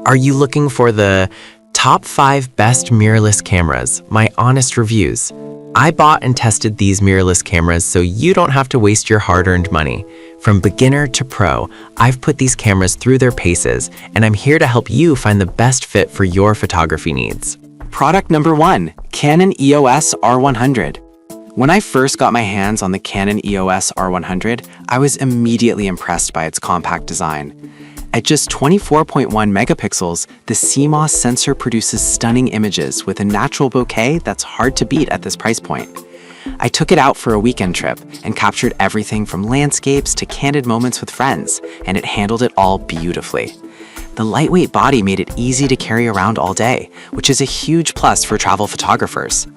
Are you looking for the top 5 best mirrorless cameras, my honest reviews? I bought and tested these mirrorless cameras so you don't have to waste your hard-earned money. From beginner to pro, I've put these cameras through their paces, and I'm here to help you find the best fit for your photography needs. Product number 1, Canon EOS R100. When I first got my hands on the Canon EOS R100, I was immediately impressed by its compact design. At just 24.1 megapixels, the CMOS sensor produces stunning images with a natural bokeh that's hard to beat at this price point. I took it out for a weekend trip and captured everything from landscapes to candid moments with friends, and it handled it all beautifully. The lightweight body made it easy to carry around all day, which is a huge plus for travel photographers.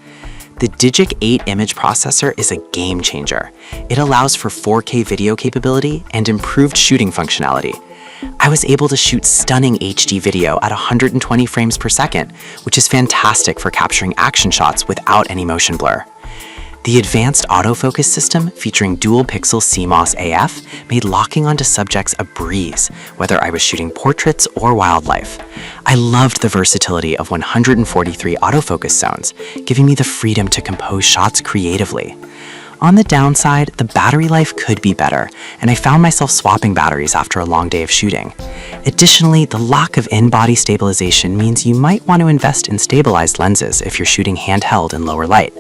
The Digic 8 image processor is a game changer. It allows for 4K video capability and improved shooting functionality. I was able to shoot stunning HD video at 120 frames per second, which is fantastic for capturing action shots without any motion blur. The advanced autofocus system, featuring dual-pixel CMOS AF, made locking onto subjects a breeze, whether I was shooting portraits or wildlife. I loved the versatility of 143 autofocus zones, giving me the freedom to compose shots creatively. On the downside, the battery life could be better, and I found myself swapping batteries after a long day of shooting. Additionally, the lack of in-body stabilization means you might want to invest in stabilized lenses if you're shooting handheld in lower light.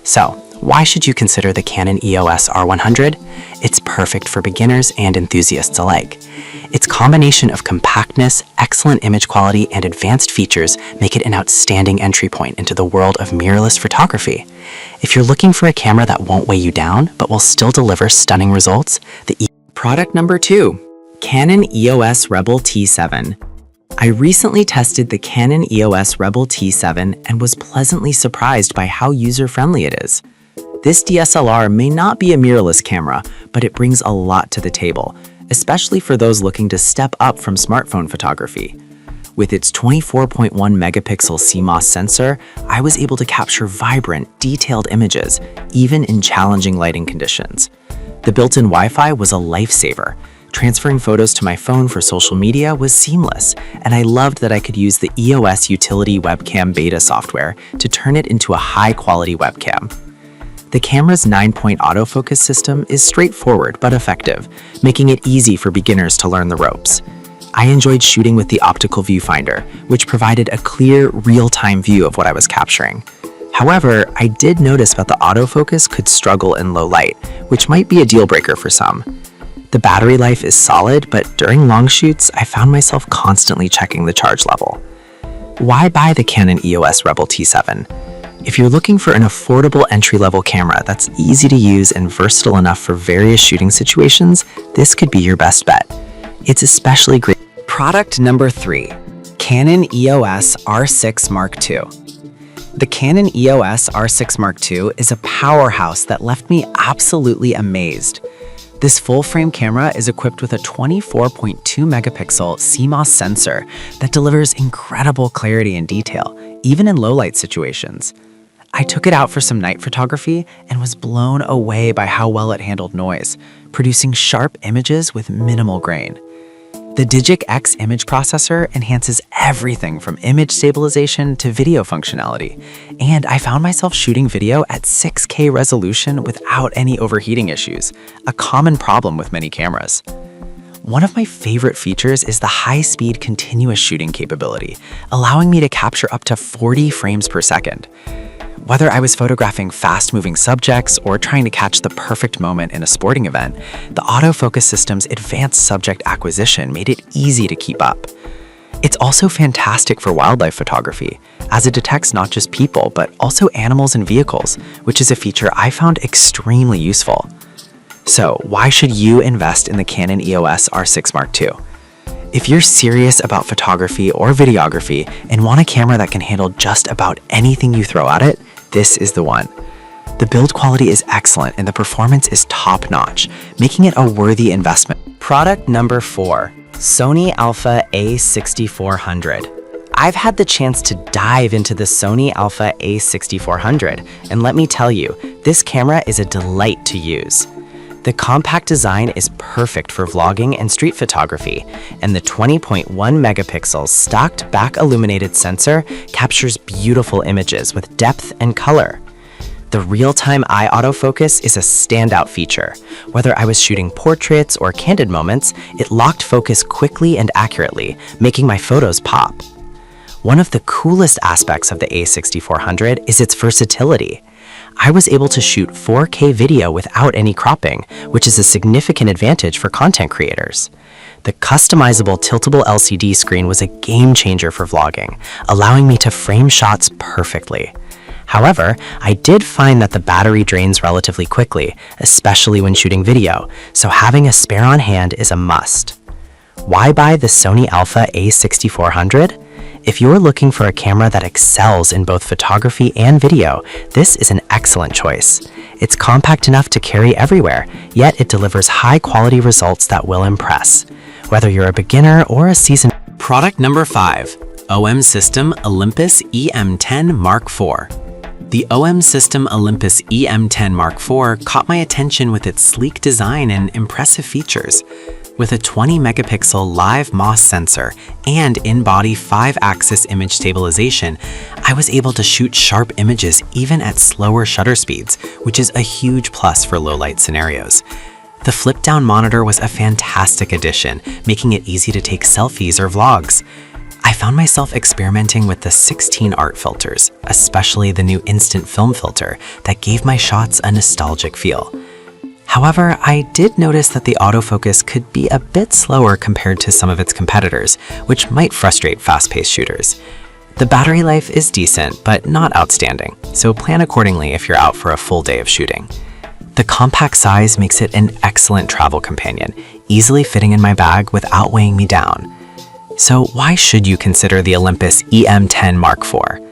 So, why should you consider the Canon EOS R100? It's perfect for beginners and enthusiasts alike. Its combination of compactness, excellent image quality, and advanced features make it an outstanding entry point into the world of mirrorless photography. If you're looking for a camera that won't weigh you down, but will still deliver stunning results, Product number 2, Canon EOS Rebel T7. I recently tested the Canon EOS Rebel T7 and was pleasantly surprised by how user-friendly it is. This DSLR may not be a mirrorless camera, but it brings a lot to the table, especially for those looking to step up from smartphone photography. With its 24.1 megapixel CMOS sensor, I was able to capture vibrant, detailed images, even in challenging lighting conditions. The built-in Wi-Fi was a lifesaver. Transferring photos to my phone for social media was seamless, and I loved that I could use the EOS Utility Webcam Beta software to turn it into a high-quality webcam. The camera's 9-point autofocus system is straightforward but effective, making it easy for beginners to learn the ropes. I enjoyed shooting with the optical viewfinder, which provided a clear, real-time view of what I was capturing. However, I did notice that the autofocus could struggle in low light, which might be a deal-breaker for some. The battery life is solid, but during long shoots, I found myself constantly checking the charge level. Why buy the Canon EOS Rebel T7? If you're looking for an affordable entry-level camera that's easy to use and versatile enough for various shooting situations, this could be your best bet. It's especially great. Product number 3, Canon EOS R6 Mark II. The Canon EOS R6 Mark II is a powerhouse that left me absolutely amazed. This full-frame camera is equipped with a 24.2 megapixel CMOS sensor that delivers incredible clarity and detail, even in low-light situations. I took it out for some night photography and was blown away by how well it handled noise, producing sharp images with minimal grain. The Digic X image processor enhances everything from image stabilization to video functionality, and I found myself shooting video at 6K resolution without any overheating issues, a common problem with many cameras. One of my favorite features is the high-speed continuous shooting capability, allowing me to capture up to 40 frames per second. Whether I was photographing fast-moving subjects or trying to catch the perfect moment in a sporting event, the autofocus system's advanced subject acquisition made it easy to keep up. It's also fantastic for wildlife photography, as it detects not just people, but also animals and vehicles, which is a feature I found extremely useful. So, why should you invest in the Canon EOS R6 Mark II? If you're serious about photography or videography and want a camera that can handle just about anything you throw at it, this is the one. The build quality is excellent and the performance is top-notch, making it a worthy investment. Product number 4, Sony Alpha A6400. I've had the chance to dive into the Sony Alpha A6400, and let me tell you, this camera is a delight to use. The compact design is perfect for vlogging and street photography, and the 20.1 megapixels stacked back illuminated sensor captures beautiful images with depth and color. The real-time eye autofocus is a standout feature. Whether I was shooting portraits or candid moments, it locked focus quickly and accurately, making my photos pop. One of the coolest aspects of the A6400 is its versatility. I was able to shoot 4K video without any cropping, which is a significant advantage for content creators. The customizable tiltable LCD screen was a game changer for vlogging, allowing me to frame shots perfectly. However, I did find that the battery drains relatively quickly, especially when shooting video, so having a spare on hand is a must. Why buy the Sony Alpha A6400? If you're looking for a camera that excels in both photography and video, this is an excellent choice. It's compact enough to carry everywhere, yet it delivers high-quality results that will impress. Whether you're a beginner or a seasoned... Product number 5. OM System Olympus EM10 Mark IV. The OM System Olympus EM10 Mark IV caught my attention with its sleek design and impressive features. With a 20 megapixel live MOS sensor and in-body 5-axis image stabilization, I was able to shoot sharp images even at slower shutter speeds, which is a huge plus for low-light scenarios. The flip-down monitor was a fantastic addition, making it easy to take selfies or vlogs. I found myself experimenting with the 16 art filters, especially the new instant film filter that gave my shots a nostalgic feel. However, I did notice that the autofocus could be a bit slower compared to some of its competitors, which might frustrate fast-paced shooters. The battery life is decent, but not outstanding, so plan accordingly if you're out for a full day of shooting. The compact size makes it an excellent travel companion, easily fitting in my bag without weighing me down. So why should you consider the Olympus EM10 Mark IV?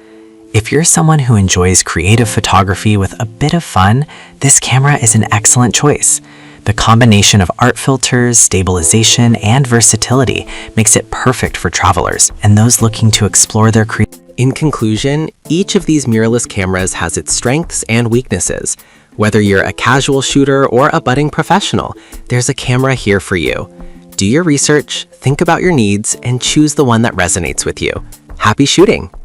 If you're someone who enjoys creative photography with a bit of fun, this camera is an excellent choice. The combination of art filters, stabilization, and versatility makes it perfect for travelers and those looking to explore their creativity. In conclusion, each of these mirrorless cameras has its strengths and weaknesses. Whether you're a casual shooter or a budding professional, there's a camera here for you. Do your research, think about your needs, and choose the one that resonates with you. Happy shooting!